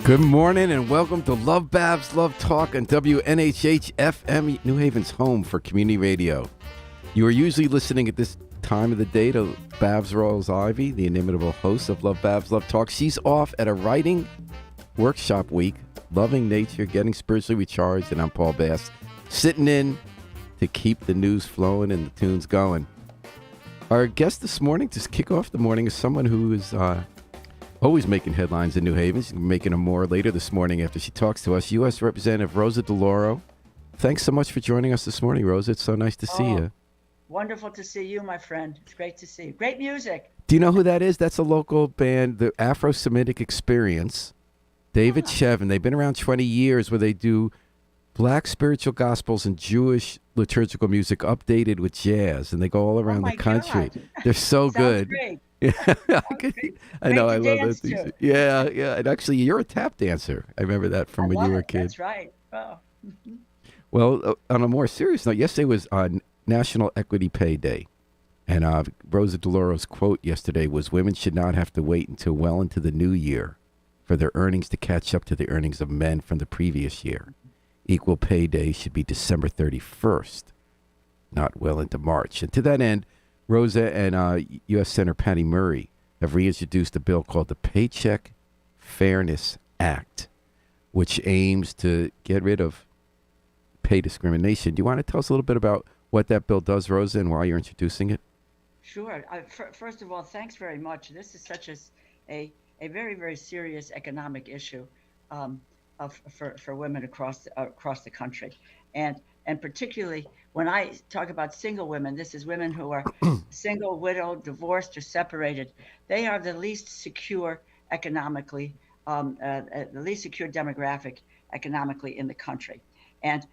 Good morning and welcome to LoveBabz, Love Talk on WNHH FM, New Haven's home for community radio. You are usually listening at this time of the day to Babz Rawls-Ivy, the inimitable host of LoveBabz, Love Talk. She's off at a writing workshop week, loving nature, getting spiritually recharged, and I'm Paul Bass, sitting in to keep the news flowing and the tunes going. Our guest this morning, to kick off the morning, is someone who is always making headlines in New Haven. She's making them more later this morning after she talks to us. U.S. Representative Rosa DeLauro. Thanks so much for joining us this morning, Rosa. It's so nice to see you. Wonderful to see you, my friend. It's great to see you. Great music. Do you know who that is? That's a local band, the Afro-Semitic Experience. David Shevin. They've been around 20 years where they do black spiritual gospels and Jewish liturgical music updated with jazz, and they go all around the country. God. They're so good. Great. Yeah, I know. I love dance that. Yeah. And actually, you're a tap dancer. I remember that from when you were a kid. That's right. Oh. Well, on a more serious note, yesterday was on National Equity Pay Day, and Rosa DeLauro's quote yesterday was, "Women should not have to wait until well into the new year for their earnings to catch up to the earnings of men from the previous year. Equal Pay Day should be December 31st, not well into March." And to that end, Rosa and U.S. Senator Patty Murray have reintroduced a bill called the Paycheck Fairness Act, which aims to get rid of pay discrimination. Do you want to tell us a little bit about what that bill does, Rosa, and why you're introducing it? Sure. First of all, thanks very much. This is such a very, very serious economic issue for women across the country. And particularly when I talk about single women, this is women who are single, widowed, divorced, or separated. They are the least secure economically, the least secure demographic economically in the country. And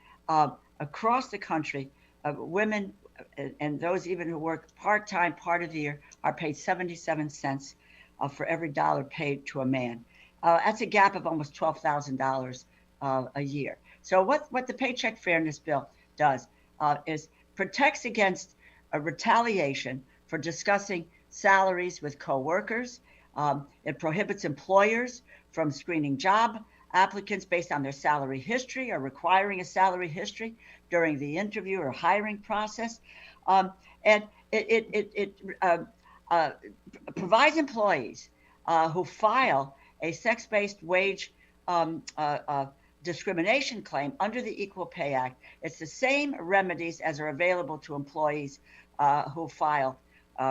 across the country, women and those even who work part-time part of the year are paid 77 cents for every dollar paid to a man. That's a gap of almost $12,000 a year. So what the Paycheck Fairness Bill does is protects against a retaliation for discussing salaries with coworkers. It prohibits employers from screening job applicants based on their salary history or requiring a salary history during the interview or hiring process. And it provides employees who file a sex-based wage discrimination claim under the Equal Pay Act. It's the same remedies as are available to employees who file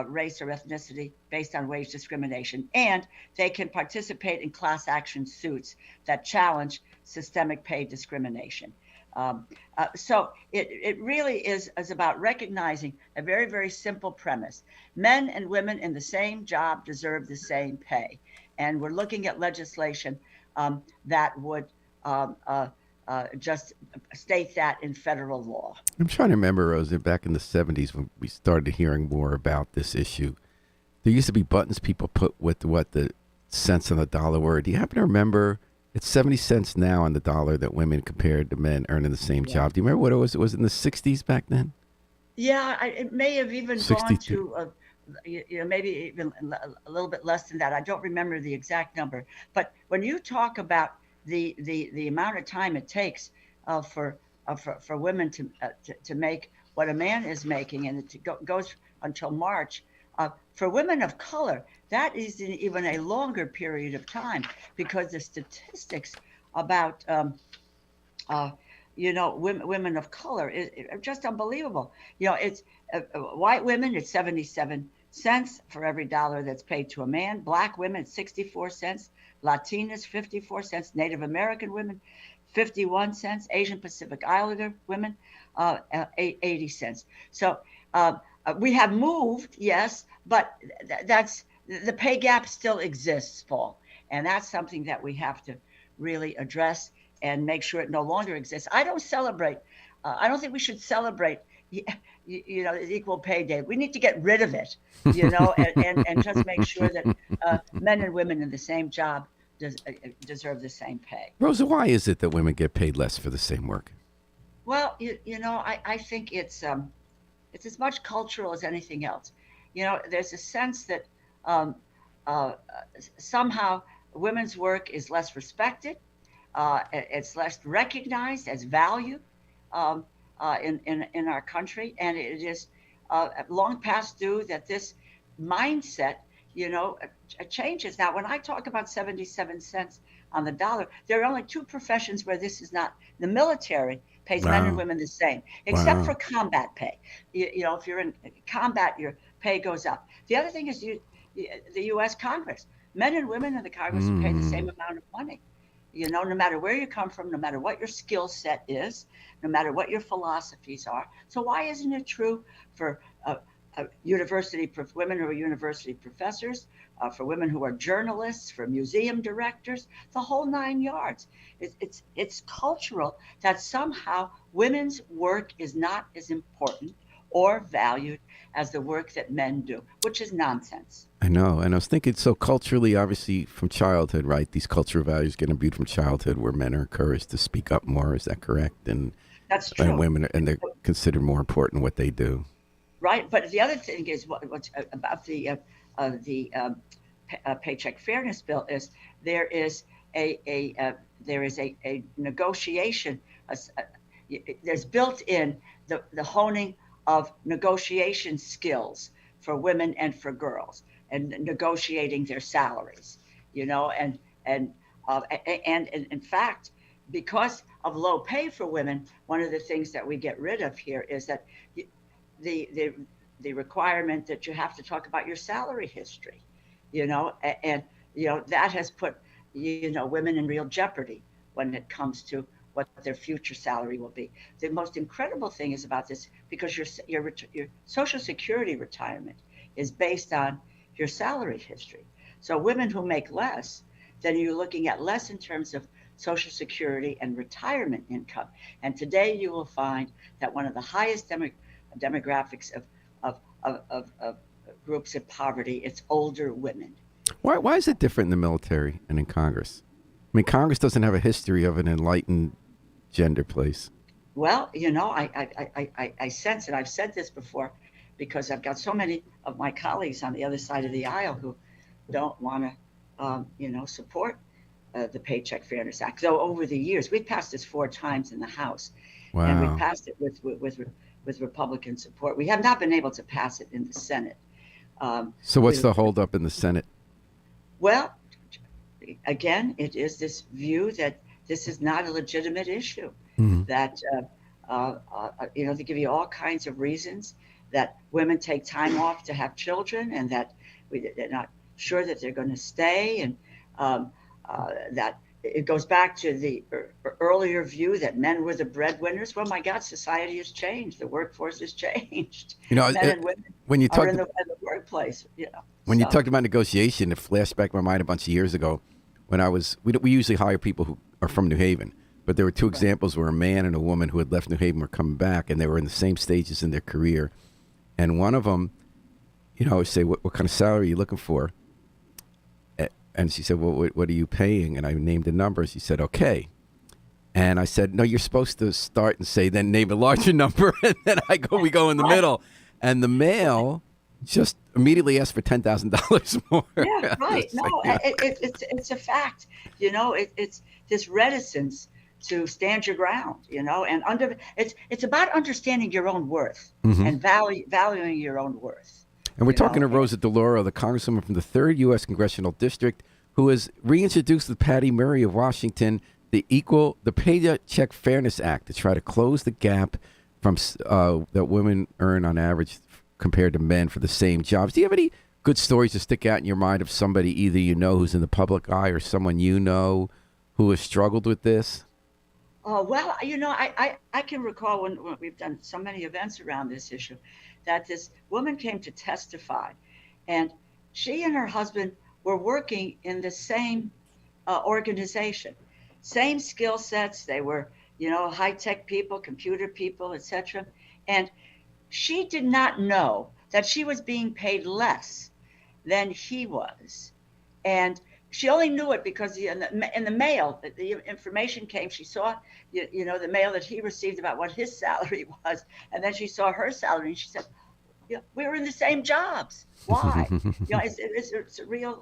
race or ethnicity based on wage discrimination, and they can participate in class action suits that challenge systemic pay discrimination. So it really is about recognizing a very, very simple premise. Men and women in the same job deserve the same pay. And we're looking at legislation that would just state that in federal law. I'm trying to remember, Rosa, back in the 70s when we started hearing more about this issue. There used to be buttons people put with what the cents on the dollar were. Do you happen to remember? It's 70 cents now on the dollar that women compared to men earning the same job. Do you remember what it was? It was in the 60s back then? Yeah, it may have even 62. gone to, maybe even a little bit less than that. I don't remember the exact number. But when you talk about the amount of time it takes for women to make what a man is making, and it goes until March. For women of color, that is even a longer period of time, because the statistics about women of color are just unbelievable. It's white women, it's 77 cents for every dollar that's paid to a man. Black women, it's 64 cents. Latinas, 54 cents. Native American women, 51 cents. Asian Pacific Islander women, 80 cents. So we have moved, yes, but that's the pay gap still exists, Paul, and that's something that we have to really address and make sure it no longer exists. I don't think we should celebrate Equal Pay Day. We need to get rid of it, and just make sure that men and women in the same job deserve the same pay. Rosa, why is it that women get paid less for the same work? Well, I think it's as much cultural as anything else. There's a sense that um, uh, somehow women's work is less respected, it's less recognized as value um, in our country, and it is long past due that this mindset, changes. Now, when I talk about 77 cents on the dollar, there are only two professions where this is not. The military pays men and Wow. women the same, except for Wow. combat pay. If you're in combat, your pay goes up. The other thing is the U.S. Congress. Men and women in the Congress are paid the same Mm. amount of money. No matter where you come from, no matter what your skill set is, no matter what your philosophies are. So why isn't it true for women who are university professors, for women who are journalists, for museum directors, the whole 9 yards? It's cultural that somehow women's work is not as important or valued as the work that men do, which is nonsense. I know. And I was thinking, so culturally, obviously, from childhood, right? These cultural values get imbued from childhood where men are encouraged to speak up more. Is that correct? That's And true. women, and they're considered more important what they do. Right? But the other thing is what's about the Paycheck Fairness Bill is there is a negotiation. There's built in the honing of negotiation skills for women and for girls, and negotiating their salaries. And and in fact, because of low pay for women, one of the things that we get rid of here is that the the the requirement that you have to talk about your salary history, and that has put women in real jeopardy when it comes to what their future salary will be. The most incredible thing is about this, because your Social Security retirement is based on your salary history. So women who make less, then you're looking at less in terms of Social Security and retirement income. And today you will find that one of the highest demographics of groups in poverty, it's older women. Why is it different in the military and in Congress? I mean, Congress doesn't have a history of an enlightened gender place. Well, I sense, and I've said this before, because I've got so many of my colleagues on the other side of the aisle who don't want to, support the Paycheck Fairness Act. So over the years, we've passed this 4 times in the House, and we've Wow. passed it with Republican support. We have not been able to pass it in the Senate. So what's With, the holdup in the Senate? well, again, it is this view that this is not a legitimate issue. Hmm. That they give you all kinds of reasons that women take time off to have children, and that they're not sure that they're going to stay, and that it goes back to the earlier view that men were the breadwinners. Well, my God, society has changed. The workforce has changed. You know, Men and women when you are talk in the workplace. when you So talked about negotiation, it flashed back in my mind a bunch of years ago when we usually hire people who are from New Haven, but there were two right, examples where a man and a woman who had left New Haven were coming back, and they were in the same stages in their career, and one of them, I would say, what kind of salary are you looking for? And she said, well, what are you paying? And I named a number. She said, okay. And I said, no, you're supposed to start and say, then name a larger number. And then we go in the right, middle. And the male just immediately asked for $10,000 more. yeah, right. It's No, like, it's a fact. It's this reticence to stand your ground. And it's about understanding your own worth Mhm. and valuing your own worth. And we're You talking know, to Rosa DeLauro, the congresswoman from the 3rd U.S. Congressional District, who has reintroduced with Patty Murray of Washington the Paycheck Fairness Act to try to close the gap from that women earn on average compared to men for the same jobs. Do you have any good stories to stick out in your mind of somebody either who's in the public eye or someone who has struggled with this? well, I can recall when we've done so many events around this issue, that this woman came to testify, and she and her husband were working in the same organization, same skill sets. They were, high tech people, computer people, etc. And she did not know that she was being paid less than he was. And She only knew it because in the mail, the information came. She saw, the mail that he received about what his salary was, and then she saw her salary, and she said, "Yeah, we were in the same jobs. Why?" It's a real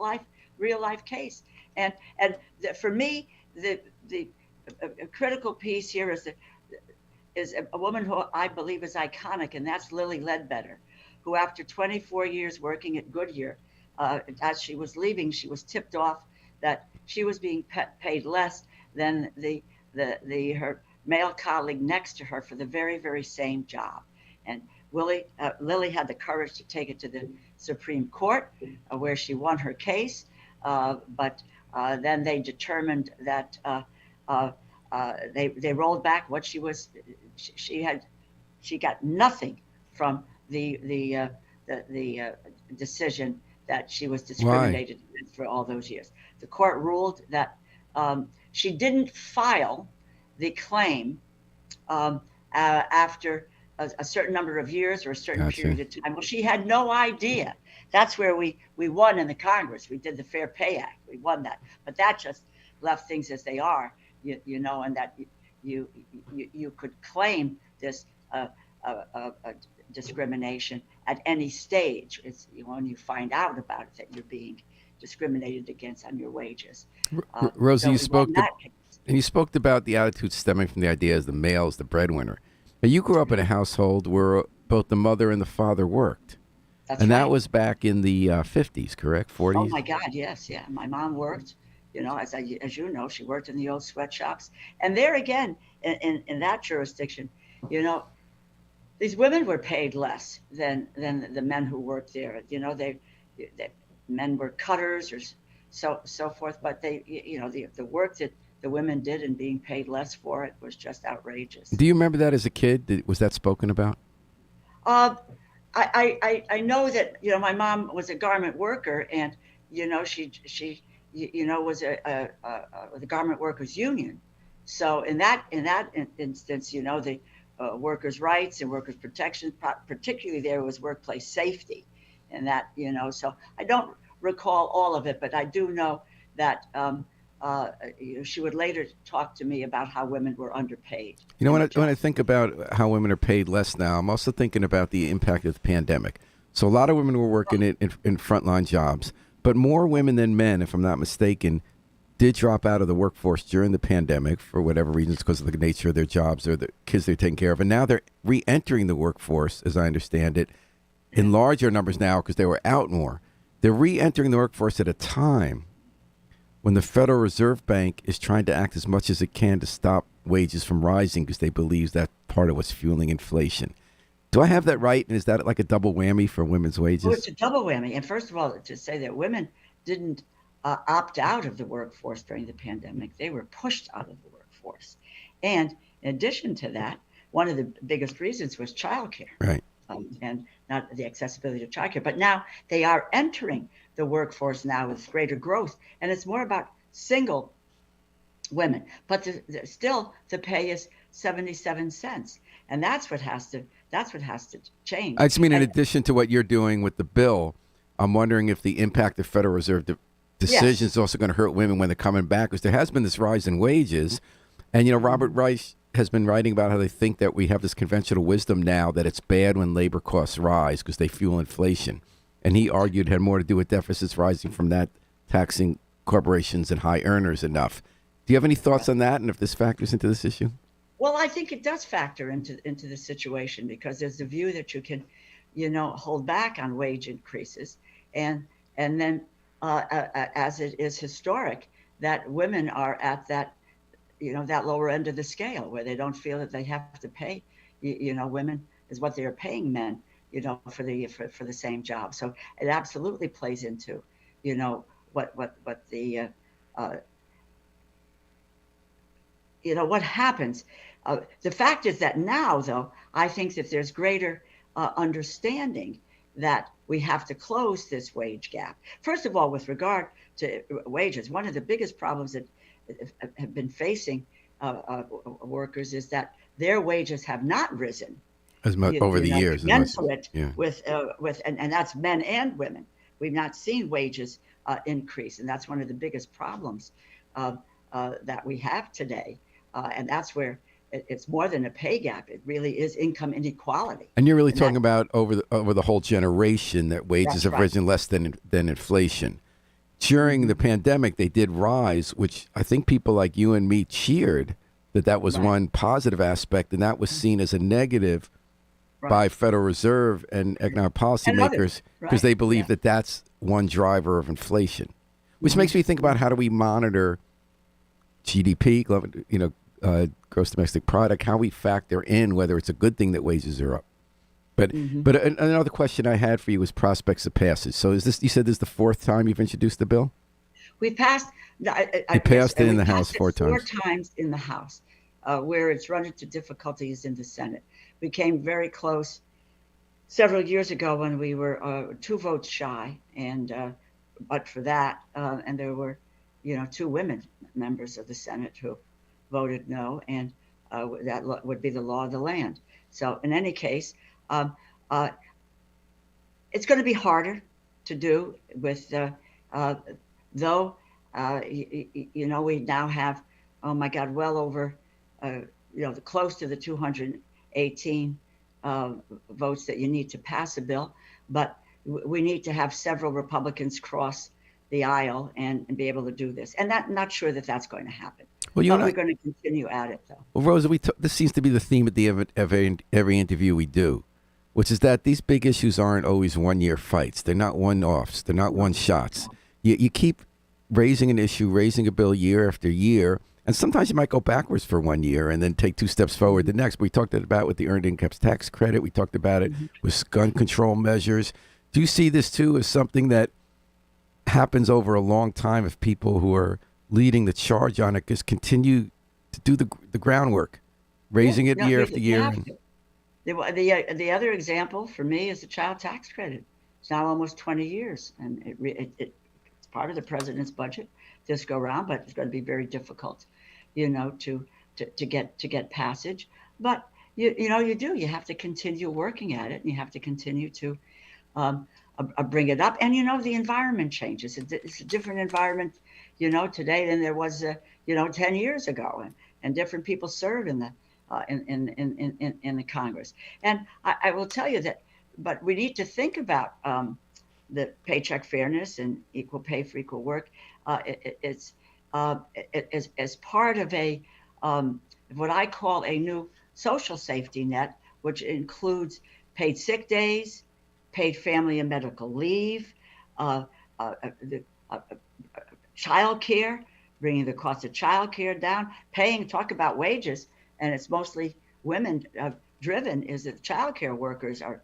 life case, and for me, the a critical piece here is a woman who I believe is iconic, and that's Lilly Ledbetter, who after 24 years working at Goodyear, as she was leaving, she was tipped off that she was being paid less than her male colleague next to her for the very, very same job. And Lilly had the courage to take it to the Supreme Court, where she won her case, but then they determined that they rolled back what she was. She got nothing from the decision that she was discriminated against for all those years. The court ruled that she didn't file the claim after a certain number of years or a certain period of time. Well, she had no idea. That's where we won in the Congress. We did the Fair Pay Act. We won that. But that just left things as they are, and that you could claim this discrimination at any stage. It's when you find out about it that you're being discriminated against on your wages. Rosie, you spoke about the attitude stemming from the idea as the male is the breadwinner. Now, you grew up in a household where both the mother and the father worked. That's and right. That was back in the 50s, correct? 40s? Oh my God, yes, yeah. My mom worked. As you know, she worked in the old sweatshops. And there again, in that jurisdiction, these women were paid less than the men who worked there. They men were cutters or so forth, but the work that the women did and being paid less for it was just outrageous. Do you remember that as a kid? Was that spoken about? I know that my mom was a garment worker, and she was the garment workers union. So in that instance, the workers' rights and workers' protection, particularly there was workplace safety, and that So I don't recall all of it, but I do know that she would later talk to me about how women were underpaid. When I think about how women are paid less now, I'm also thinking about the impact of the pandemic. So a lot of women were working in frontline jobs, but more women than men, if I'm not mistaken, did drop out of the workforce during the pandemic for whatever reasons, because of the nature of their jobs or the kids they're taking care of. And now they're re-entering the workforce, as I understand it, in larger numbers now because they were out more. They're re-entering the workforce at a time when the Federal Reserve Bank is trying to act as much as it can to stop wages from rising because they believe that's part of what's fueling inflation. Do I have that right? And is that like a double whammy for women's wages? Oh, it's a double whammy. And first of all, to say that women didn't opt out of the workforce during the pandemic, they were pushed out of the workforce. And in addition to that, one of the biggest reasons was childcare. Right. And not the accessibility to childcare. But now they are entering the workforce now with greater growth. And it's more about single women. But still, the pay is 77 cents. And that's what has to change. I just mean, in addition to what you're doing with the bill, I'm wondering if the impact of Federal Reserve decisions is also going to hurt women when they're coming back, because there has been this rise in wages. And, Robert Reich has been writing about how they think that we have this conventional wisdom now that it's bad when labor costs rise because they fuel inflation. And he argued it had more to do with deficits rising from that taxing corporations and high earners enough. Do you have any thoughts on that, and if this factors into this issue? Well, I think it does factor into the situation, because there's the view that you can, hold back on wage increases, and then as it is historic, that women are at that that lower end of the scale where they don't feel that they have to pay, women is what they're paying men, for the same job. So it absolutely plays into, what the what happens. The fact is that now, though, I think that there's greater understanding that we have to close this wage gap. First of all, with regard to wages, one of the biggest problems that have been facing workers is that their wages have not risen as much over the years. Commensurate with and that's men and women. We've not seen wages increase, and that's one of the biggest problems that we have today. And that's where it's more than a pay gap. It really is income inequality. And you're really talking about over the whole generation that wages have right. risen less than inflation. During the pandemic, they did rise, which I think people like you and me cheered that was Right. one positive aspect, and that was seen as a negative Right. by Federal Reserve and economic And policymakers others, because right? they believe Yeah. that that's one driver of inflation, which makes me think about how do we monitor GDP, gross domestic product, how we factor in whether it's a good thing that wages are up. But another question I had for you was prospects of passage. So is this, you said this is the fourth time you've introduced the bill? We passed. You passed it in the we House passed it four four times. times in the House, where it's run into difficulties in the Senate. We came very close several years ago when we were 2 votes shy, and but for that, and there were, 2 women members of the Senate who voted no, and that would be the law of the land. So in any case, it's going to be harder to do with, though, we now have, oh my God, well over, close to the 218 votes that you need to pass a bill. But we need to have several Republicans cross the aisle and be able to do this. And not sure that that's going to happen. Well, but we're going to continue at it, though. Well, Rosa, this seems to be the theme at the end of every interview we do, which is that these big issues aren't always one-year fights. They're not one-offs. They're not one-shots. You keep raising an issue, raising a bill year after year, and sometimes you might go backwards for 1 year and then take 2 steps forward the next. We talked about with the earned income tax credit. We talked about it with gun control measures. Do you see this, too, as something that happens over a long time if people who are leading the charge on it just continue to do the groundwork, raising it year after year? The other example for me is the child tax credit. It's now almost 20 years, and it's part of the president's budget this go around, but it's going to be very difficult, to get passage. But you have to continue working at it, and you have to continue to bring it up. And the environment changes. It's a different environment, today than there was 10 years ago, and different people serve in the in the Congress. And I will tell you that, but we need to think about the paycheck fairness and equal pay for equal work. It's as part of a what I call a new social safety net, which includes paid sick days, paid family and medical leave, child care, bringing the cost of child care down, talk about wages, and it's mostly women driven, is that child care workers are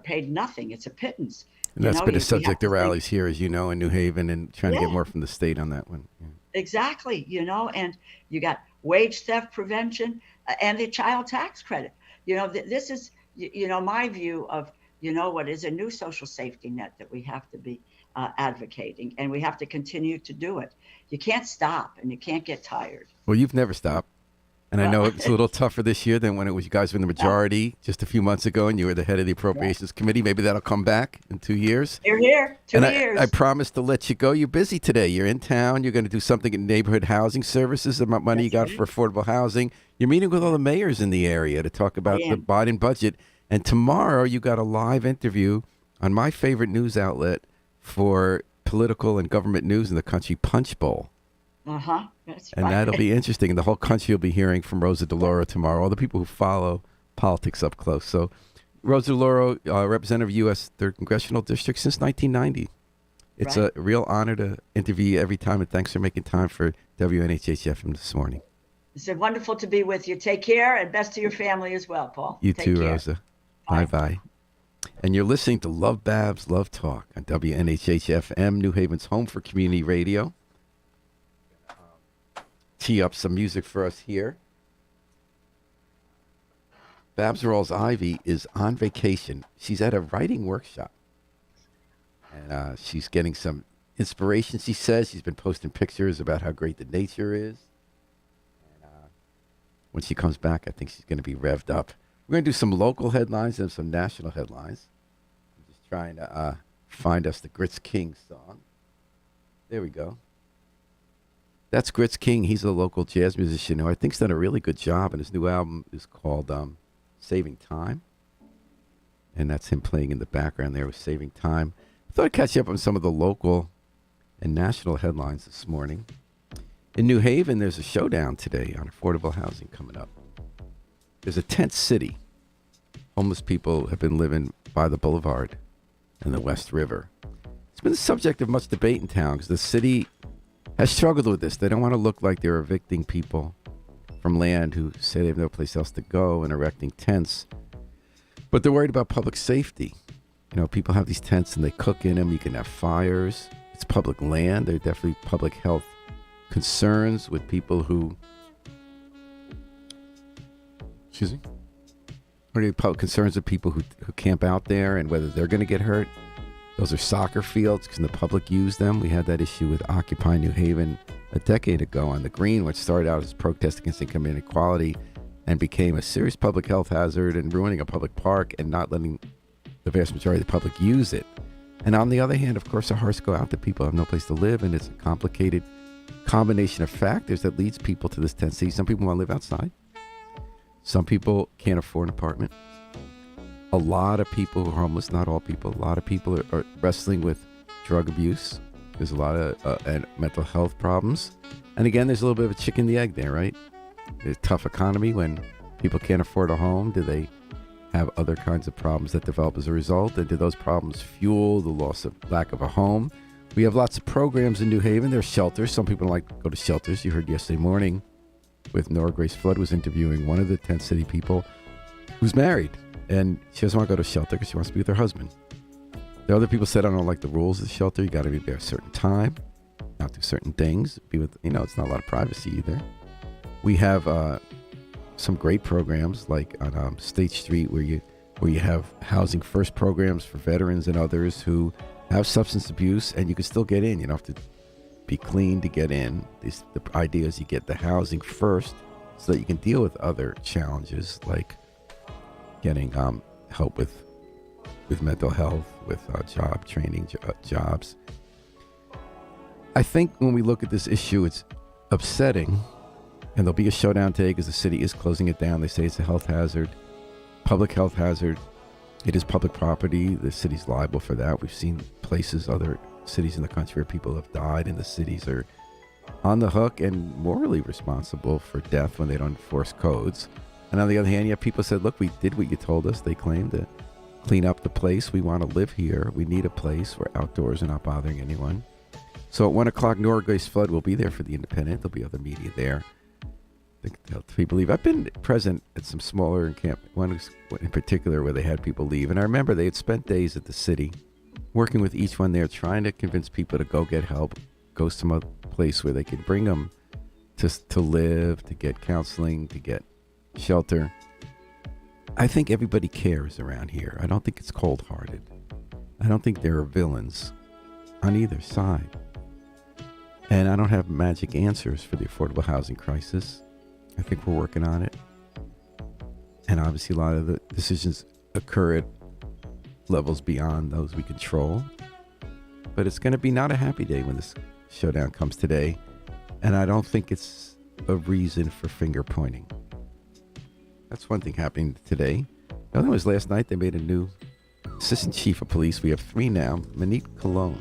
paid nothing. It's a pittance. And that's been a subject of rallies here, as you know, in New Haven, and trying to get more from the state on that one. Yeah. Exactly, and you got wage theft prevention and the child tax credit. This is, my view of, what is a new social safety net that we have to be advocating, and we have to continue to do it. You can't stop, and you can't get tired. Well, you've never stopped. And I know it's a little tougher this year than when it was you guys were in the majority just a few months ago, and you were the head of the Appropriations Committee. Maybe that'll come back in 2 years. You're here, 2 years. I promised to let you go. You're busy today. You're in town. You're going to do something in neighborhood housing services about money you got for affordable housing. You're meeting with all the mayors in the area to talk about the Biden budget. And tomorrow you got a live interview on my favorite news outlet for political and government news in the country, Punch Bowl. That's and that'll be interesting. And the whole country will be hearing from Rosa DeLauro tomorrow, all the people who follow politics up close. So Rosa DeLauro, representative of U.S. 3rd Congressional District since 1990. It's a real honor to interview you every time, and thanks for making time for WNHHFM this morning. It's wonderful to be with you. Take care, and best to your family as well, Paul. You too, Rosa. Bye-bye. And you're listening to LoveBabz, Love Talk on WNHHFM, New Haven's home for community radio. Tee up some music for us here. Babs Rawls-Ivy is on vacation. She's at a writing workshop. And she's getting some inspiration, she says. She's been posting pictures about how great the nature is. And when she comes back, I think she's going to be revved up. We're going to do some local headlines and some national headlines. I'm just trying to find us the Grits King song. There we go. That's Grits King. He's a local jazz musician who I think's done a really good job, and his new album is called Saving Time. And that's him playing in the background there with Saving Time. I thought I'd catch up on some of the local and national headlines this morning. In New Haven, there's a showdown today on affordable housing coming up. There's a tent city. Homeless people have been living by the boulevard and the West River. It's been the subject of much debate in town because the city has struggled with this. They don't want to look like they're evicting people from land who say they have no place else to go and erecting tents. But they're worried about public safety. You know, people have these tents and they cook in them. You can have fires. It's public land. There are definitely public health concerns with people who... Excuse me? What are the public concerns with people who camp out there and whether they're going to get hurt? Those are soccer fields. Can the public use them? We had that issue with Occupy New Haven a decade ago on the Green, which started out as a protest against income inequality and became a serious public health hazard and ruining a public park and not letting the vast majority of the public use it. And on the other hand, of course, our hearts go out to people who have no place to live, and it's a complicated combination of factors that leads people to this tendency. Some people want to live outside. Some people can't afford an apartment. A lot of people who are homeless, not all people, a lot of people are wrestling with drug abuse. There's a lot of and mental health problems. And again, there's a little bit of a chicken and the egg there, right? There's a tough economy when people can't afford a home. Do they have other kinds of problems that develop as a result? And do those problems fuel the lack of a home? We have lots of programs in New Haven. There's shelters. Some people don't like to go to shelters. You heard yesterday morning with Nora Grace Flood was interviewing one of the tent city people who's married. And she doesn't want to go to a shelter because she wants to be with her husband. The other people said, I don't like the rules of the shelter. You got to be there a certain time, not do certain things. Be with, it's not a lot of privacy either. We have some great programs like on State Street where you have housing first programs for veterans and others who have substance abuse, and you can still get in. You don't have to be clean to get in. The idea is you get the housing first so that you can deal with other challenges like getting help with mental health, with job training, jobs. I think when we look at this issue, it's upsetting, and there'll be a showdown today because the city is closing it down. They say it's a health hazard, public health hazard. It is public property. The city's liable for that. We've seen places, other cities in the country where people have died, and the cities are on the hook and morally responsible for death when they don't enforce codes. And on the other hand, you have people said, look, we did what you told us. They claim to clean up the place. We want to live here. We need a place. We're outdoors and not bothering anyone. So at 1 o'clock, Nora Grace Flood will be there for The Independent. There'll be other media there. People leave. I've been present at some smaller camp, one in particular where they had people leave. And I remember they had spent days at the city working with each one there, trying to convince people to go get help, go some other place where they could bring them to live, to get counseling, to get shelter. I think everybody cares around here. I don't think it's cold-hearted. I don't think there are villains on either side. And I don't have magic answers for the affordable housing crisis. I think we're working on it. And obviously a lot of the decisions occur at levels beyond those we control. But it's going to be not a happy day when this showdown comes today. And I don't think it's a reason for finger pointing. That's one thing happening today. The other one was last night. They made a new assistant chief of police. We have 3 now. Manit Cologne.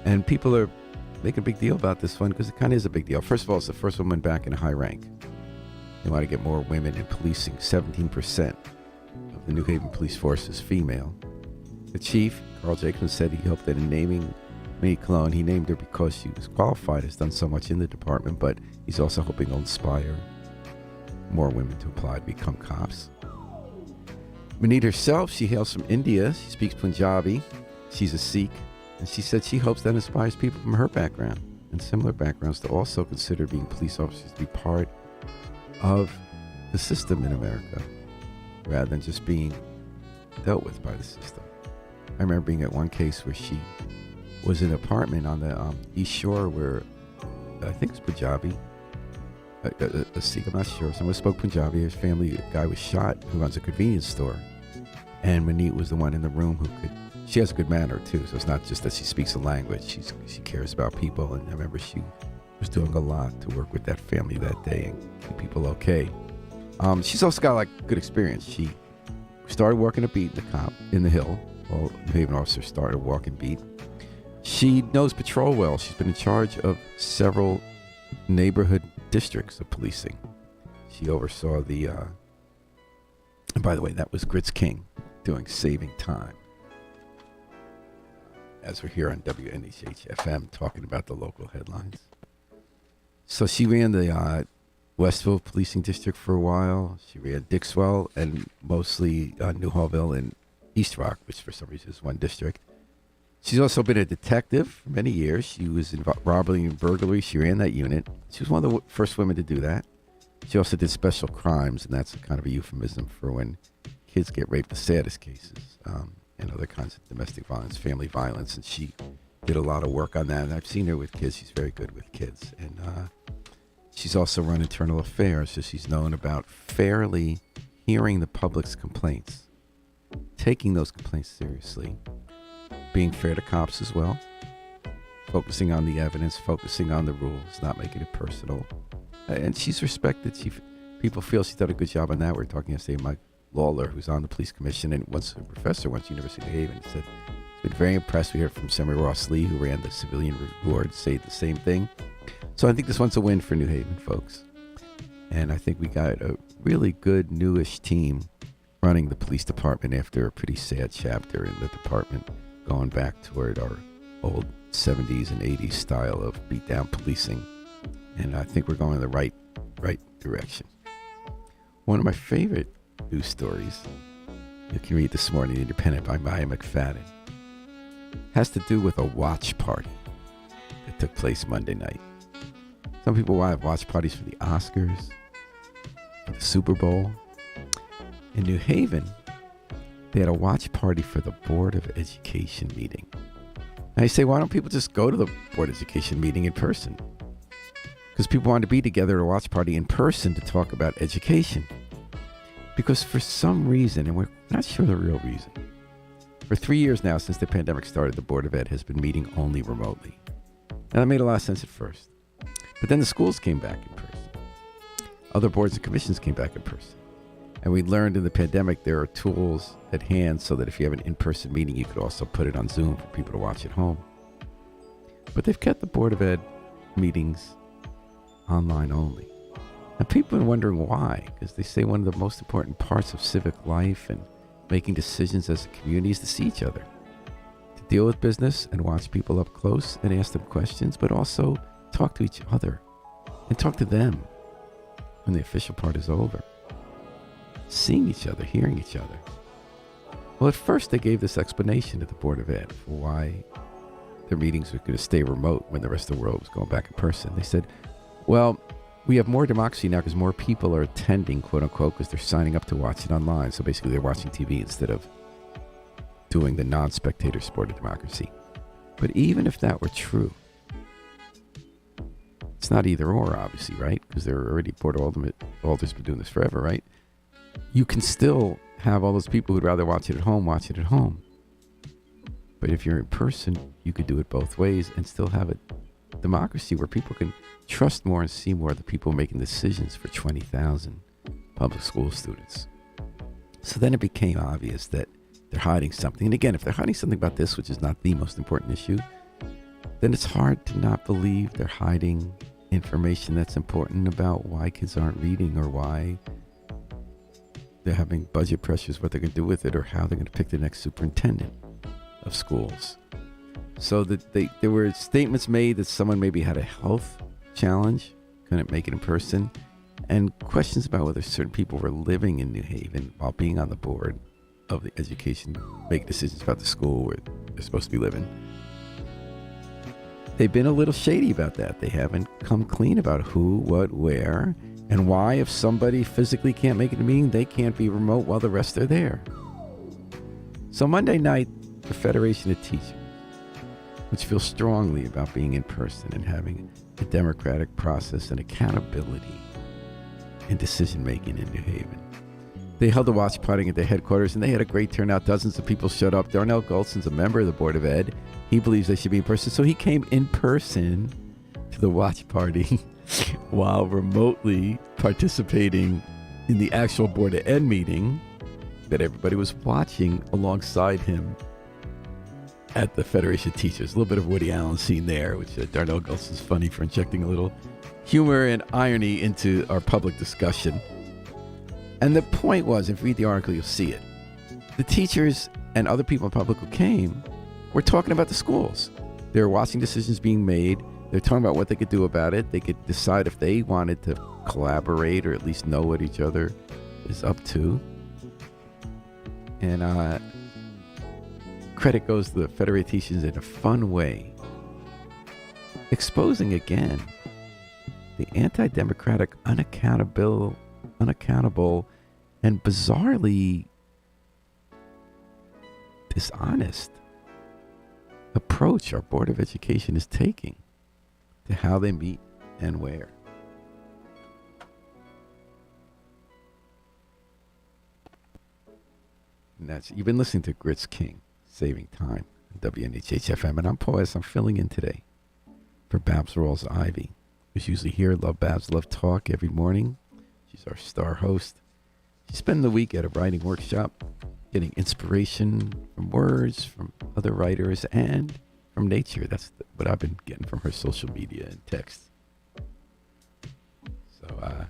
And people are making a big deal about this one because it kind of is a big deal. First of all, it's the first woman back in a high rank. They want to get more women in policing. 17% of the New Haven police force is female. The chief, Carl Jacobson, said he hoped that in naming Manit Cologne, he named her because she was qualified, has done so much in the department, but he's also hoping to inspire more women to apply to become cops. Manit herself, she hails from India. She speaks Punjabi. She's a Sikh. And she said she hopes that inspires people from her background and similar backgrounds to also consider being police officers to be part of the system in America rather than just being dealt with by the system. I remember being at one case where she was in an apartment on the East Shore where I think it's Punjabi, a Sikh, I'm not sure. Someone spoke Punjabi. His family, a guy was shot who runs a convenience store. And Manit was the one in the room who could she has a good manner too. So it's not just that she speaks a language. She cares about people. And I remember she was doing a lot to work with that family that day and keep people okay. She's also got like good experience. She started working a beat in the Hill. All New Haven officers started walking beat. She knows patrol well. She's been in charge of several neighborhood districts of policing. She oversaw the, and by the way, that was Grits King doing Saving Time. As we're here on WNHH FM talking about the local headlines. So she ran the Westville Policing District for a while. She ran Dixwell and mostly New Hallville and East Rock, which for some reason is one district. She's also been a detective for many years. She was in robbery and burglary. She ran that unit. She was one of the first women to do that. She also did special crimes, and that's kind of a euphemism for when kids get raped, the saddest cases, and other kinds of domestic violence, family violence. And she did a lot of work on that. And I've seen her with kids. She's very good with kids. And she's also run internal affairs, so she's known about fairly hearing the public's complaints, taking those complaints seriously, being fair to cops as well, focusing on the evidence, focusing on the rules, not making it personal. And she's respected. People feel she's done a good job on that. We were talking yesterday with Mike Lawler, who's on the police commission, and once a professor at University of New Haven, said he's been very impressed. We heard from Senator Ross Lee, who ran the civilian board, say the same thing. So I think this one's a win for New Haven, folks. And I think we got a really good newish team running the police department after a pretty sad chapter in the department, going back toward our old 70s and 80s style of beat-down policing. And I think we're going in the right direction. One of my favorite news stories, you can read this morning in Independent by Maya McFadden, has to do with a watch party that took place Monday night. Some people will have watch parties for the Oscars, for the Super Bowl. In New Haven, they had a watch party for the Board of Education meeting. Now you say, why don't people just go to the Board of Education meeting in person? Because people wanted to be together at a watch party in person to talk about education. Because for some reason, and we're not sure the real reason, for 3 years now since the pandemic started, the Board of Ed has been meeting only remotely. Now that made a lot of sense at first. But then the schools came back in person. Other boards and commissions came back in person. And we learned in the pandemic there are tools at hand so that if you have an in-person meeting, you could also put it on Zoom for people to watch at home. But they've kept the Board of Ed meetings online only. And people have been wondering why, because they say one of the most important parts of civic life and making decisions as a community is to see each other, to deal with business and watch people up close and ask them questions, but also talk to each other and talk to them when the official part is over. Seeing each other, hearing each other. Well, at first they gave this explanation to the Board of Ed for why their meetings were going to stay remote when the rest of the world was going back in person. They said, well, we have more democracy now because more people are attending, quote unquote, because they're signing up to watch it online. So basically they're watching TV instead of doing the non-spectator sport of democracy. But even if that were true, it's not either or, obviously, right? Because they're already Board of Alders been doing this forever, right? You can still have all those people who'd rather watch it at home. But if you're in person, you could do it both ways and still have a democracy where people can trust more and see more of the people making decisions for 20,000 public school students. So then it became obvious that they're hiding something. And again, if they're hiding something about this, which is not the most important issue, then it's hard to not believe they're hiding information that's important about why kids aren't reading or why they're having budget pressures, what they're going to do with it, or how they're going to pick the next superintendent of schools. So that there were statements made that someone maybe had a health challenge, couldn't make it in person, and questions about whether certain people were living in New Haven while being on the board of the education, make decisions about the school where they're supposed to be living. They've been a little shady about that. They haven't come clean about who, what, where, and why if somebody physically can't make it to a meeting, they can't be remote while the rest are there. So Monday night, the Federation of Teachers, which feels strongly about being in person and having a democratic process and accountability in decision-making in New Haven, They held a watch party at their headquarters, and they had a great turnout. Dozens of people showed up. Darnell Golson's a member of the Board of Ed. He believes they should be in person, so he came in person to the watch party while remotely participating in the actual Board of Ed meeting that everybody was watching alongside him at the Federation of Teachers. A little bit of Woody Allen scene there, which Darnell Golson's funny for injecting a little humor and irony into our public discussion. And the point was, if you read the article, you'll see it. The teachers and other people in public who came were talking about the schools. They were watching decisions being made. They're talking about what they could do about it. They could decide if they wanted to collaborate or at least know what each other is up to. And credit goes to the Federated Teachers in a fun way, exposing again the anti-democratic, unaccountable, and bizarrely dishonest approach our Board of Education is taking to how they meet and where. And that's, you've been listening to Grits King, Saving Time, on WNHH-FM, and I'm Paul S. I'm filling in today for Babs Rawls-Ivy, who's usually here at LoveBabz, LoveTalk every morning. She's our star host. She's spending the week at a writing workshop, getting inspiration from words, from other writers, and from nature. That's what I've been getting from her social media and text. So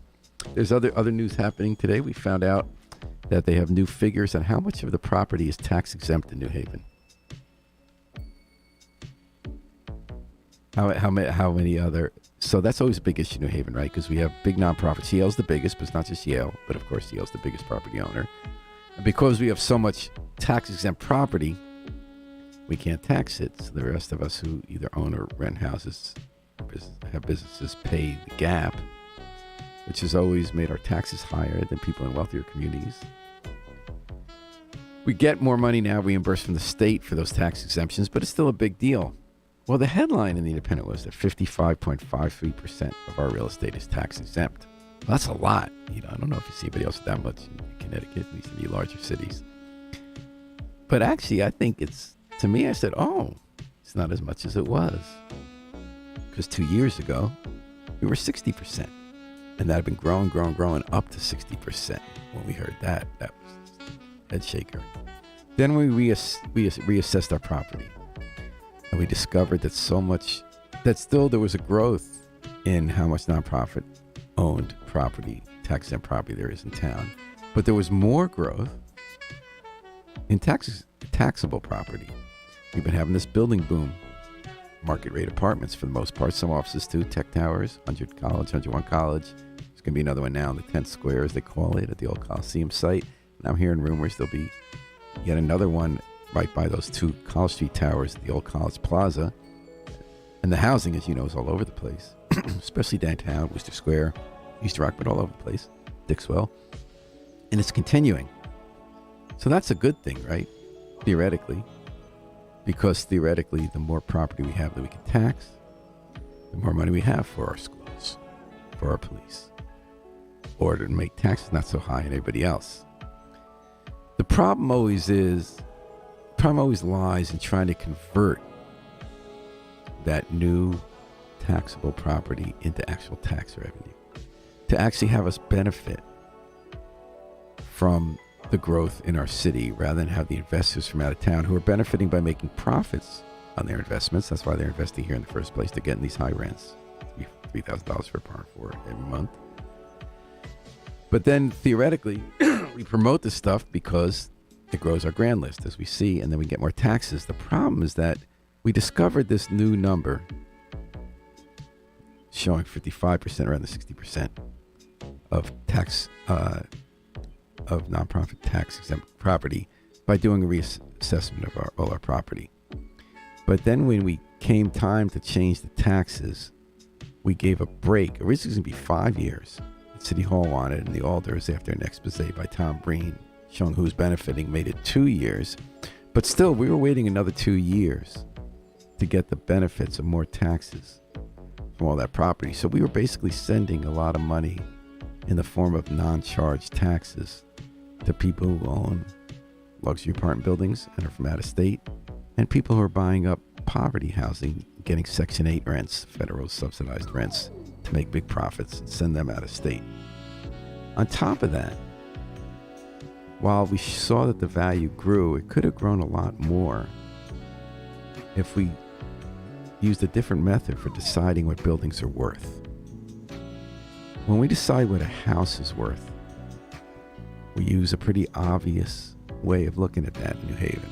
there's other news happening today. We found out that they have new figures on how much of the property is tax exempt in New Haven. How many other... So that's always a big issue in New Haven, right? Because we have big nonprofits. Yale's the biggest, but it's not just Yale. But of course, Yale's the biggest property owner. And because we have so much tax-exempt property, we can't tax it. So the rest of us who either own or rent houses, have businesses, pay the gap, which has always made our taxes higher than people in wealthier communities. We get more money now reimbursed from the state for those tax exemptions, but it's still a big deal. Well, the headline in The Independent was that 55.53% of our real estate is tax exempt. Well, that's a lot. I don't know if you see anybody else with that much in Connecticut, at least in the larger cities. But actually, I think to me, I said, it's not as much as it was. Because 2 years ago, we were 60%. And that had been growing up to 60% when we heard that. That was a head shaker. Then we reassessed our property. And we discovered that still there was a growth in how much nonprofit owned property, tax-exempt property there is in town. But there was more growth in taxable property. We've been having this building boom. Market rate apartments for the most part. Some offices too, tech towers, 100 College, 101 College. There's going to be another one now in the 10th Square, as they call it, at the old Coliseum site. And I'm hearing rumors there'll be yet another one right by those two College Street towers, the old College Plaza. And the housing, as you know, is all over the place, especially downtown, Worcester Square, East Rock, but all over the place, Dixwell. And it's continuing. So that's a good thing, right? Theoretically. Because theoretically, the more property we have that we can tax, the more money we have for our schools, for our police, or to make taxes not so high on everybody else. The problem always lies in trying to convert that new taxable property into actual tax revenue, to actually have us benefit from the growth in our city rather than have the investors from out of town who are benefiting by making profits on their investments. That's why they're investing here in the first place, to get in these high rents, $3,000 for a barn for every month. But then theoretically, we promote this stuff because it grows our grand list, as we see, and then we get more taxes. The problem is that we discovered this new number showing 55%, around the 60% of tax, of nonprofit tax-exempt property by doing a reassessment of all our property. But then when we came time to change the taxes, we gave a break. Originally it was going to be 5 years. City Hall wanted, and the alders, after an expose by Tom Breen showing who's benefiting, made it 2 years. But still, we were waiting another 2 years to get the benefits of more taxes from all that property. So we were basically sending a lot of money in the form of non-charged taxes to people who own luxury apartment buildings and are from out of state, and people who are buying up poverty housing, getting Section 8 rents, federal subsidized rents, to make big profits and send them out of state. On top of that, while we saw that the value grew, it could have grown a lot more if we used a different method for deciding what buildings are worth. When we decide what a house is worth, we use a pretty obvious way of looking at that in New Haven.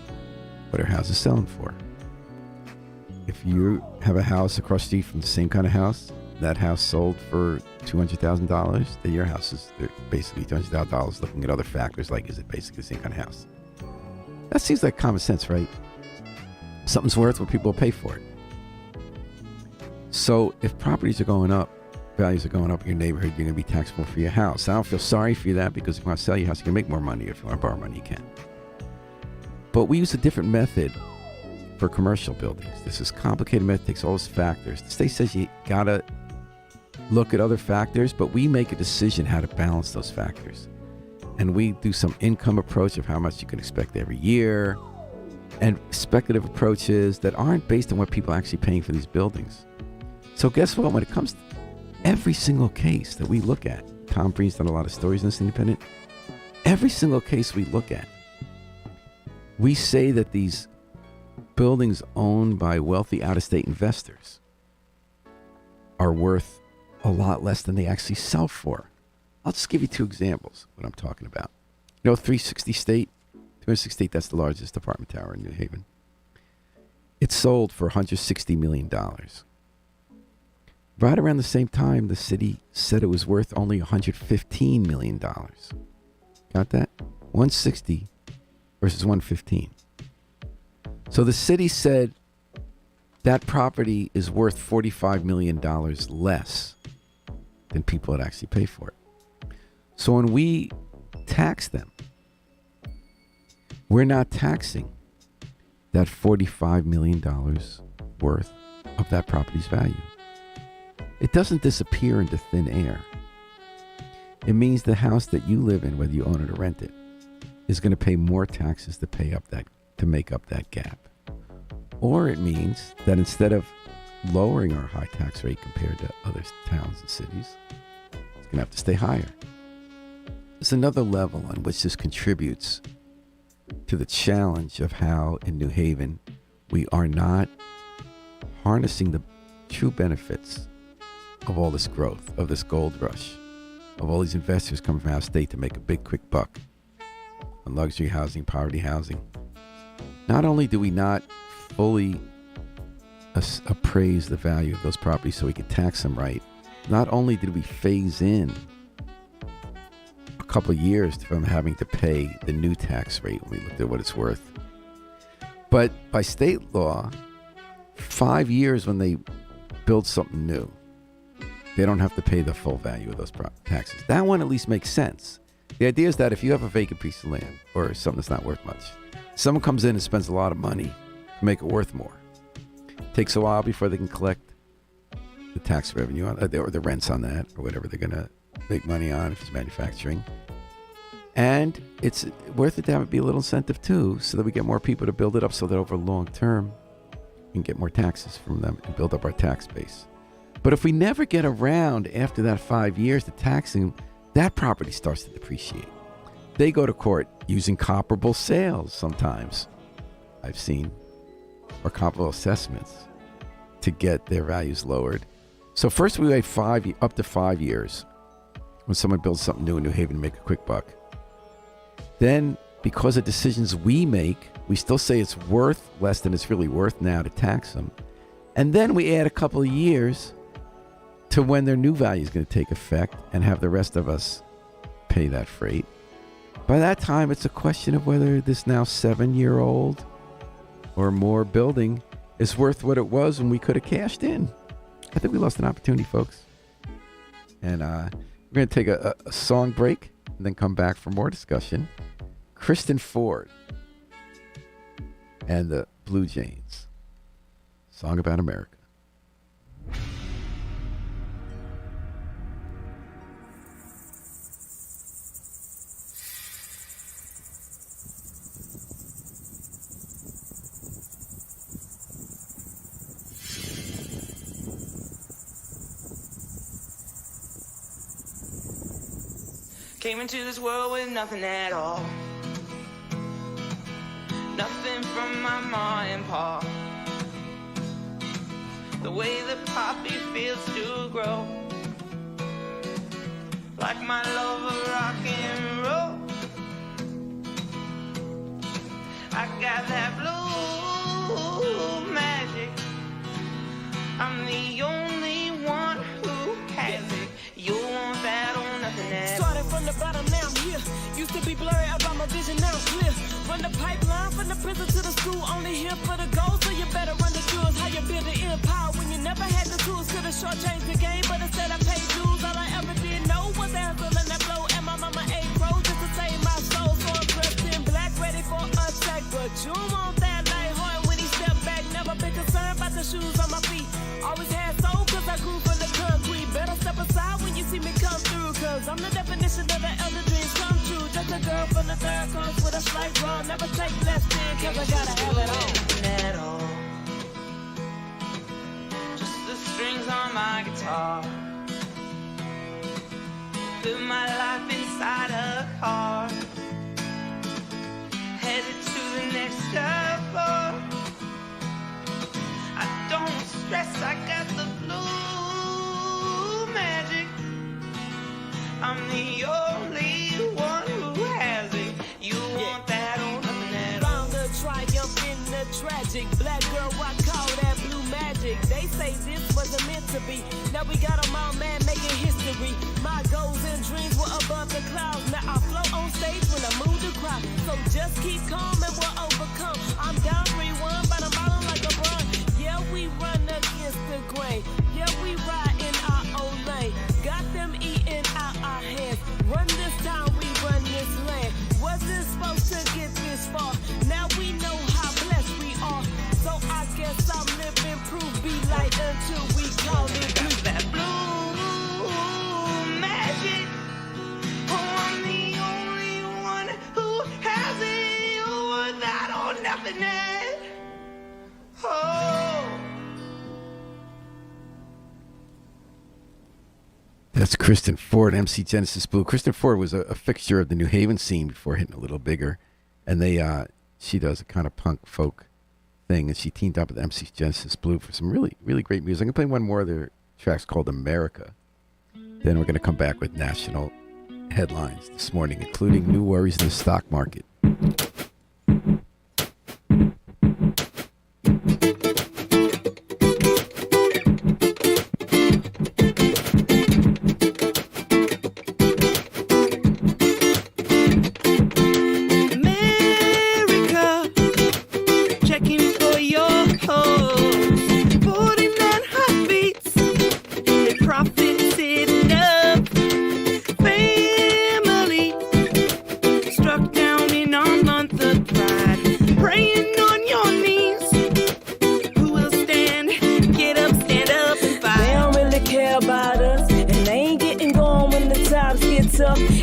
What are houses selling for? If you have a house across the street from the same kind of house, that house sold for $200,000, then your house is basically $200,000 looking at other factors like, is it basically the same kind of house? That seems like common sense, right? Something's worth what people will pay for it. So if properties are going up, values are going up in your neighborhood, you're going to be taxed more for your house. I don't feel sorry for you that, because if you want to sell your house, you can make more money. If you want to borrow money, you can. But we use a different method for commercial buildings. This is complicated method, takes all those factors. The state says you got to look at other factors, but we make a decision how to balance those factors. And we do some income approach of how much you can expect every year, and speculative approaches that aren't based on what people are actually paying for these buildings. So guess what? When it comes to every single case that we look at, Tom Breen's done a lot of stories in this Independent, every single case we look at, we say that these buildings owned by wealthy out-of-state investors are worth a lot less than they actually sell for. I'll just give you two examples of what I'm talking about. 360 State, that's the largest apartment tower in New Haven. It sold for $160 million. Right around the same time, the city said it was worth only $115 million. Got that? 160 versus 115. So the city said that property is worth $45 million less than people would actually pay for it. So when we tax them, we're not taxing that $45 million worth of that property's value. It doesn't disappear into thin air. It means the house that you live in, whether you own it or rent it, is going to pay more taxes to make up that gap. Or it means that instead of lowering our high tax rate compared to other towns and cities, it's going to have to stay higher. There's another level on which this contributes to the challenge of how in New Haven we are not harnessing the true benefits of all this growth, of this gold rush, of all these investors coming from out of state to make a big quick buck on luxury housing, poverty housing. Not only do we not fully appraise the value of those properties so we can tax them right, not only did we phase in a couple of years from having to pay the new tax rate when we looked at what it's worth, but by state law, 5 years when they build something new, they don't have to pay the full value of those taxes. That one at least makes sense. The idea is that if you have a vacant piece of land or something that's not worth much, someone comes in and spends a lot of money to make it worth more. It takes a while before they can collect the tax revenue on, or the rents on that, or whatever they're going to make money on if it's manufacturing. And it's worth it to have it be a little incentive too, so that we get more people to build it up, so that over long term, we can get more taxes from them and build up our tax base. But if we never get around after that 5 years to taxing, that property starts to depreciate. They go to court using comparable sales sometimes, I've seen, or comparable assessments to get their values lowered. So first we wait up to 5 years when someone builds something new in New Haven to make a quick buck. Then, because of decisions we make, we still say it's worth less than it's really worth now to tax them. And then we add a couple of years to when their new value is going to take effect and have the rest of us pay that freight. By that time, it's a question of whether this now 7-year-old or more building is worth what it was when we could have cashed in. I think we lost an opportunity, folks. And we're going to take a song break and then come back for more discussion. Kristen Ford and the Blue Jays. Song about America. Came into this world with nothing at all. Nothing from my ma and pa. The way the poppy feels to grow. Like my love of rock and roll. I got that blue magic. I'm the only one who has it. You want that or nothing else. Started from the bottom, now I'm here. Used to be blurry about my vision, now it's clear. Run the pipeline from the prison to the school. Only here for the goals, so you better run the jewels. How you build an empire when you never had the tools. Could've shortchanged the game, but instead I paid dues. All I ever did know was the hustle and that blow. And my mama ate crows just to save my soul. So I'm dressed in black, ready for attack. But you want that like heart when he stepped back. Never been concerned about the shoes on my feet. Always had soul cause I grew from the concrete. Better step aside when you see me come through. Cause I'm the definition of the elder dreams come true. Just a girl from the third comes with a slight wrong. Never take less than cause I gotta have it all. Just the strings on my guitar. Put my life inside a car. Headed to the next level. I don't stress, I got the blue magic. I'm the only one who has it. You want that or nothing at all. Found the triumph in the tragic. Black girl, I call that blue magic. They say this wasn't meant to be. Now we got them all mad making history. My goals and dreams were above the clouds. Now I float on stage when I move the crowd. So just keep calm and we'll overcome. I'm down 3-1, but I'm ballin' like a run. Yeah, we run against the grain. Yeah, we ride in our own lane. Got them eating out our hands. Run this town, we run this land. Wasn't supposed to get this far. Now we know how blessed we are. So I guess I'm living proof. Be light until we call it blue. That blue magic. Oh, I'm the only one who has it. You want that or nothing else. Oh. That's Kristen Ford, MC Genesis Blue. Kristen Ford was a fixture of the New Haven scene before hitting a little bigger. And she does a kind of punk folk thing. And she teamed up with MC Genesis Blue for some really, really great music. I'm going to play one more of their tracks called America. Then we're going to come back with national headlines this morning, including new worries in the stock market.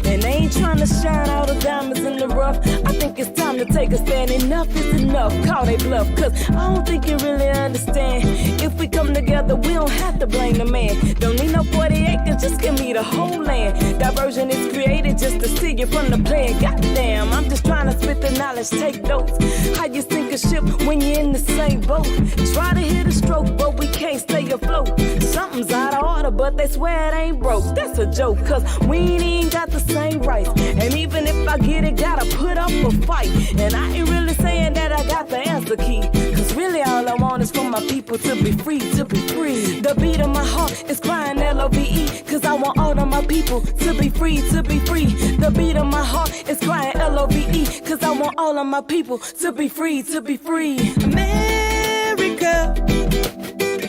And they ain't trying to shine all the diamonds in the rough. I think it's time to take a stand. Enough is enough. Call they bluff, cause I don't think you really understand. If we come together, we don't have to blame the man. Don't need no 40 acres, just give me the whole land. Diversion is created just to see you from the plan. Goddamn, I'm just trying to spit the knowledge, take notes. How you sink a ship when you're in the same boat? Try to hit a stroke, but we can't stay afloat. Something's out of order, but they swear it ain't broke. That's a joke, cause we ain't even got the same rights. And even if I get it, gotta put up a fight. And I ain't really saying that I got the answer key, cause really all I want is for my people to be free, to be free. The beat of my heart is crying LOVE, cause I want all of my people to be free, to be free. The beat of my heart is crying LOVE, cause I want all of my people to be free, to be free. America,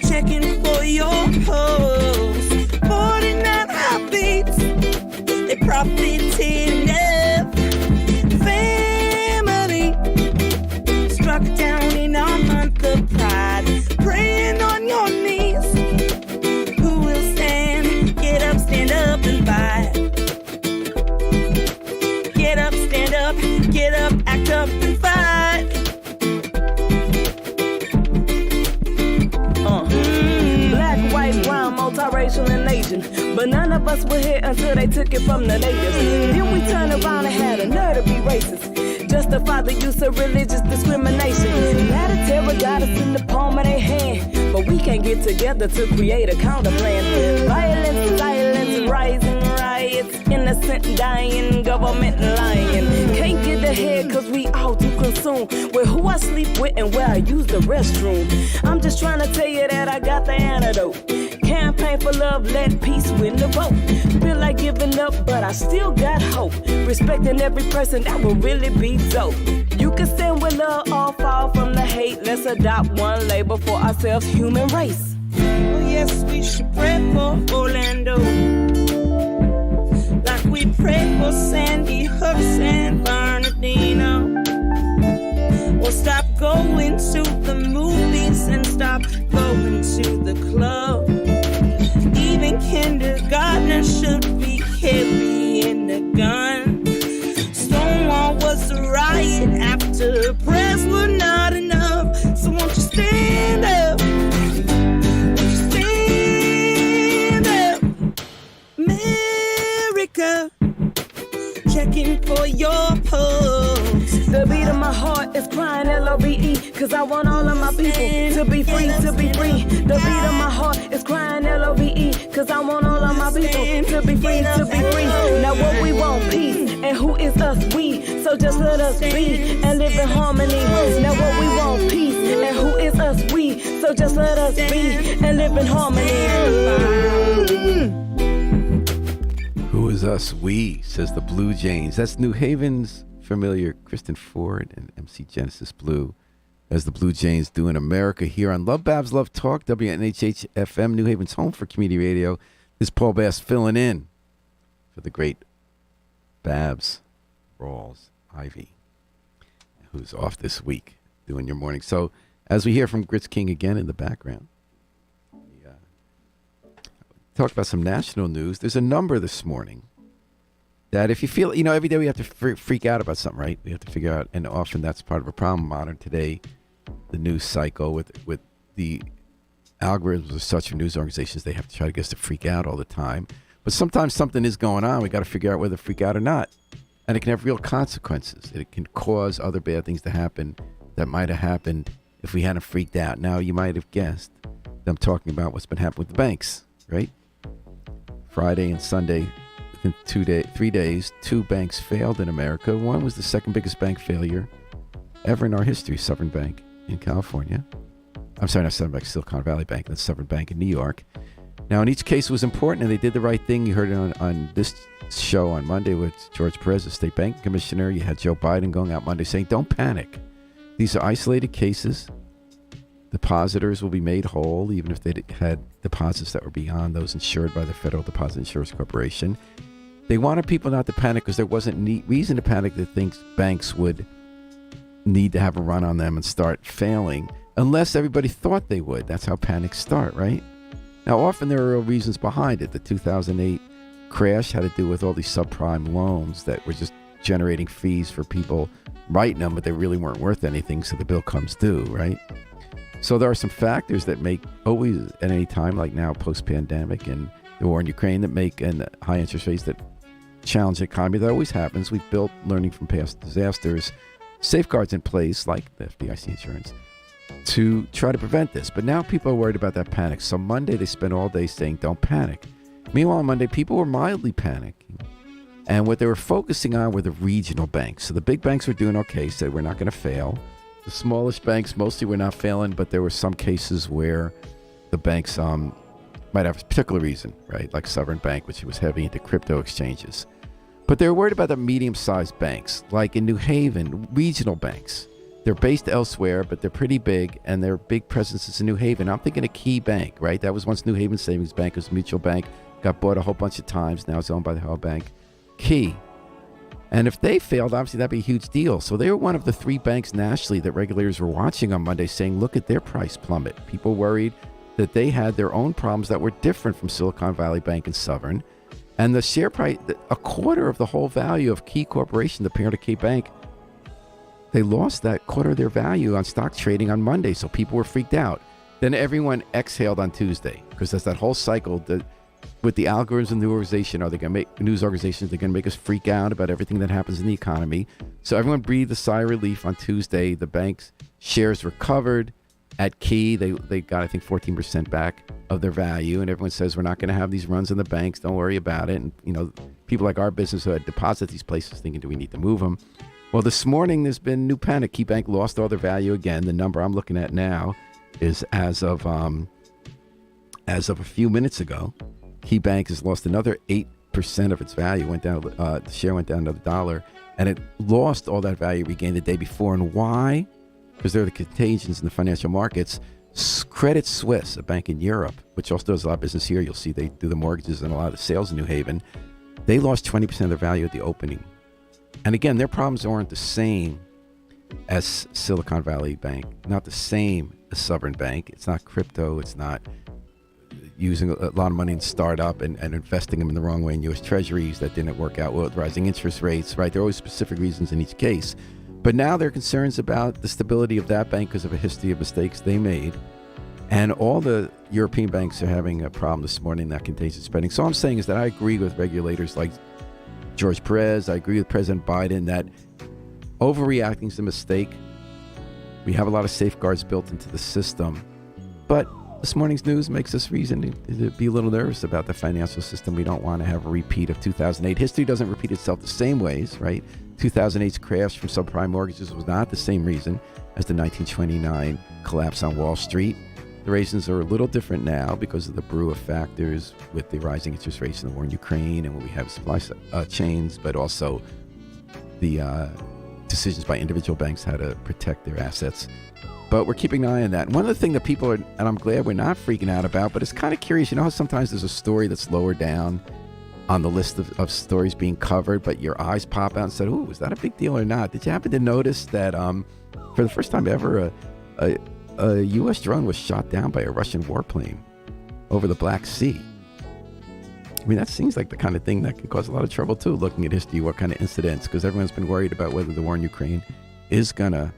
checking for your hoes. 49 heartbeats, they profited enough. Family, struck down in our month of pride. Praying on your knees, who will stand? Get up, stand up and fight. Get up, act up and fight. Black, white, brown, multiracial and Asian. But none of us were here until they took it from the natives. Then we turned around and had a nerve to be racist. Justify the use of religious discrimination. Now the terror got us in the palm of their hand, but we can't get together to create a counter plan. Violence, silence, rising riots, innocent dying, government lying. Can't get ahead cause we all too consumed with who I sleep with and where I use the restroom. I'm just trying to tell you that I got the antidote. Campaign for love, let peace win the vote. Feel like giving up, but I still got hope. Respecting every person, that will really be dope. You can stand with love, all fall from the hate. Let's adopt one label for ourselves, human race. Oh yes, we should pray for Orlando, like we prayed for Sandy Hook, San Bernardino. We'll stop going to the movies and stop going to the club. Even kindergartners should be carrying a gun. Stonewall was a riot after prayers were not enough. So won't you stand up? Won't you stand up? America, checking for your pulse. The beat of my heart is crying LOVE, cause I want all of my people to be free, to be free. The beat of my heart is crying LOVE, cause I want all of my people to be free, to be free. Now what we want, peace, and who is us? We, so just let us be and live in harmony. Now what we want, peace, and who is us? We, so just let us be and live in harmony. Who is us? We, says the Blue Jays. That's New Haven's familiar Kristen Ford and MC Genesis Blue as the Blue Jays doing America here on LoveBabz Love Talk, WNHH FM, New Haven's home for community radio. This is Paul Bass filling in for the great Babs Rawls Ivy, who's off this week doing your morning. So as we hear from Grits King again in the background, we talk about some national news. There's a number this morning that if you feel, every day we have to freak out about something, right? We have to figure out, and often that's part of a problem. Modern today, the news cycle with the algorithms of such news organizations, they have to try to get us to freak out all the time. But sometimes something is going on. We got to figure out whether to freak out or not. And it can have real consequences. It can cause other bad things to happen that might have happened if we hadn't freaked out. Now, you might have guessed that I'm talking about what's been happening with the banks, right? Friday and Sunday, within 3 days, 2 banks failed in America. One was the second biggest bank failure ever in our history, Southern Bank in California. I'm sorry, not Southern Bank, Silicon Valley Bank, and Southern Bank in New York. Now, in each case, it was important, and they did the right thing. You heard it on this show on Monday with George Perez, the state banking commissioner. You had Joe Biden going out Monday saying, don't panic. These are isolated cases. Depositors will be made whole, even if they had deposits that were beyond those insured by the Federal Deposit Insurance Corporation. They wanted people not to panic because there wasn't reason to panic that thinks banks would need to have a run on them and start failing unless everybody thought they would. That's how panics start, right? Now, often there are real reasons behind it. The 2008 crash had to do with all these subprime loans that were just generating fees for people writing them, but they really weren't worth anything, so the bill comes due, right? So there are some factors that make always at any time, like now post-pandemic and the war in Ukraine, that make, and high interest rates that challenge the economy. That always happens. We've built, learning from past disasters, safeguards in place, like the FDIC insurance, to try to prevent this. But now people are worried about that panic. So Monday, they spent all day saying, don't panic. Meanwhile, on Monday, people were mildly panicking. And what they were focusing on were the regional banks. So the big banks were doing okay, said we're not going to fail. The smallish banks mostly were not failing, but there were some cases where the banks might have a particular reason, right? Like Southern Bank, which was heavy into crypto exchanges. But they were worried about the medium-sized banks, like in New Haven, regional banks. They're based elsewhere, but they're pretty big, and their big presence is in New Haven. I'm thinking a Key Bank, right? That was once New Haven Savings Bank. It was a mutual bank. Got bought a whole bunch of times. Now it's owned by the Hell Bank. Key. And if they failed, obviously that'd be a huge deal. So they were one of the 3 banks nationally that regulators were watching on Monday saying, look at their price plummet. People worried that they had their own problems that were different from Silicon Valley Bank and Southern. And the share price, a quarter of the whole value of Key Corporation, the parent of Key Bank, they lost that quarter of their value on stock trading on Monday. So people were freaked out. Then everyone exhaled on Tuesday because there's that whole cycle. with the algorithms and the organization, are they going to make news organizations? They're going to make us freak out about everything that happens in the economy. So everyone breathed a sigh of relief on Tuesday. The bank's shares recovered. At Key, they got, I think, 14% back of their value. And everyone says, we're not going to have these runs in the banks. Don't worry about it. And, you know, people like our business who had deposit these places thinking, do we need to move them? Well, this morning, there's been new panic. Key Bank lost all their value again. The number I'm looking at now is as of a few minutes ago, Key Bank has lost another 8% of its value. Went down. The share went down to $1, and it lost all that value regained the day before. And why? Because there are the contagions in the financial markets. Credit Suisse, a bank in Europe, which also does a lot of business here. You'll see they do the mortgages and a lot of the sales in New Haven. They lost 20% of their value at the opening. And again, their problems aren't the same as Silicon Valley Bank, not the same as Southern Bank. It's not crypto. It's not using a lot of money in startup and investing them in the wrong way in U.S. Treasuries that didn't work out well with rising interest rates, right? There are always specific reasons in each case. But now there are concerns about the stability of that bank because of a history of mistakes they made. And all the European banks are having a problem this morning, that contagion spending. So all I'm saying is that I agree with regulators like George Perez. I agree with President Biden that overreacting is a mistake. We have a lot of safeguards built into the system. But this morning's news makes us reason to be a little nervous about the financial system. We don't want to have a repeat of 2008. History doesn't repeat itself the same ways, right? 2008's crash from subprime mortgages was not the same reason as the 1929 collapse on Wall Street. The reasons are a little different now because of the brew of factors with the rising interest rates in the war in Ukraine and when we have supply chains, but also the decisions by individual banks how to protect their assets. But we're keeping an eye on that. And one of the things that people are, and I'm glad we're not freaking out about, but it's kind of curious. You know how sometimes there's a story that's lower down on the list of stories being covered, but your eyes pop out and said, "Ooh, is that a big deal or not?" Did you happen to notice that for the first time ever, a U.S. drone was shot down by a Russian warplane over the Black Sea? I mean, that seems like the kind of thing that can cause a lot of trouble, too, looking at history, what kind of incidents, because everyone's been worried about whether the war in Ukraine is going to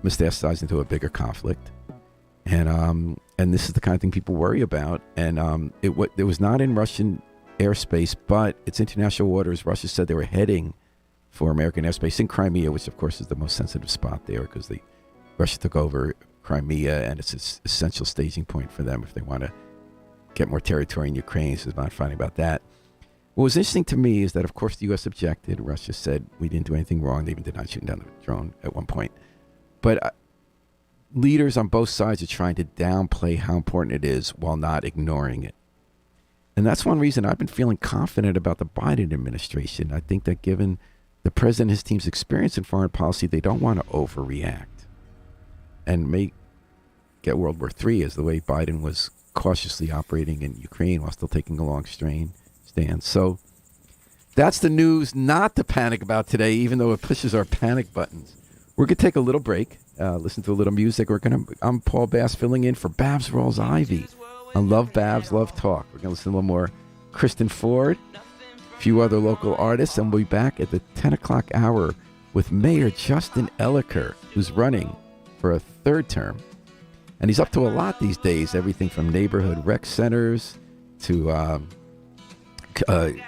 metastasize into a bigger conflict. And this is the kind of thing people worry about. And it was not in Russian airspace, but it's international waters. Russia said they were heading for American airspace in Crimea, which of course is the most sensitive spot there because Russia took over Crimea and it's an essential staging point for them if they want to get more territory in Ukraine. So it's not fighting about that. What was interesting to me is that of course the U.S. objected. Russia said we didn't do anything wrong. They even denied shooting down the drone at one point. But leaders on both sides are trying to downplay how important it is while not ignoring it. And that's one reason I've been feeling confident about the Biden administration. I think that given the president and his team's experience in foreign policy, they don't want to overreact and may get World War III as the way Biden was cautiously operating in Ukraine while still taking a long stand. So that's the news not to panic about today, even though it pushes our panic buttons. We're going to take a little break, listen to a little music. I'm Paul Bass filling in for Babs Rolls Ivy on LoveBabz, LoveTalk. We're going to listen to a little more Kristen Ford, a few other local artists, and we'll be back at the 10 o'clock hour with Mayor Justin Elicker, who's running for a third term. And he's up to a lot these days, everything from neighborhood rec centers to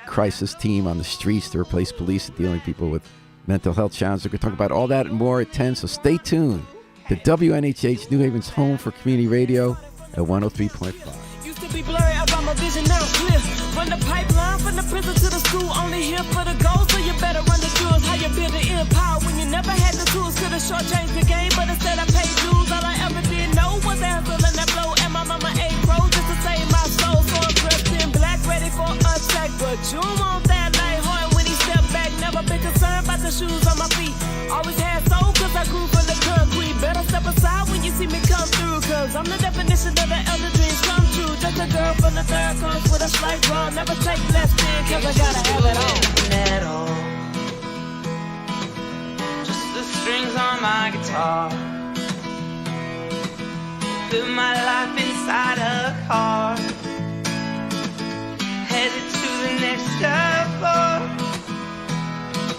crisis team on the streets to replace police and dealing with people with mental health challenges. We're going to talk about all that and more at 10, so stay tuned to WNHH, New Haven's home for community radio at 103.5. Used to be blurry about my vision, now clear. Run the pipeline from the prison to the school, only here for the goals, so you better run the jewels. How you build an empire when you never had the tools. Could've shortchanged the game, but instead I paid dues. All I ever did know was the hustle and that blow, and my mama ate crows just to save my soul. So I'm dressed in black, ready for attack, but you want that light heart when he stepped back. Never been concerned about the shoes on my feet. Always had soul, cause I grew from the concrete. Better step aside when you see me come through, cause I'm the definition of the elder dreams come true. Just a girl from the third comes with a slight wrong. Never take less than, cause I gotta have it all. Just the strings on my guitar. Live my life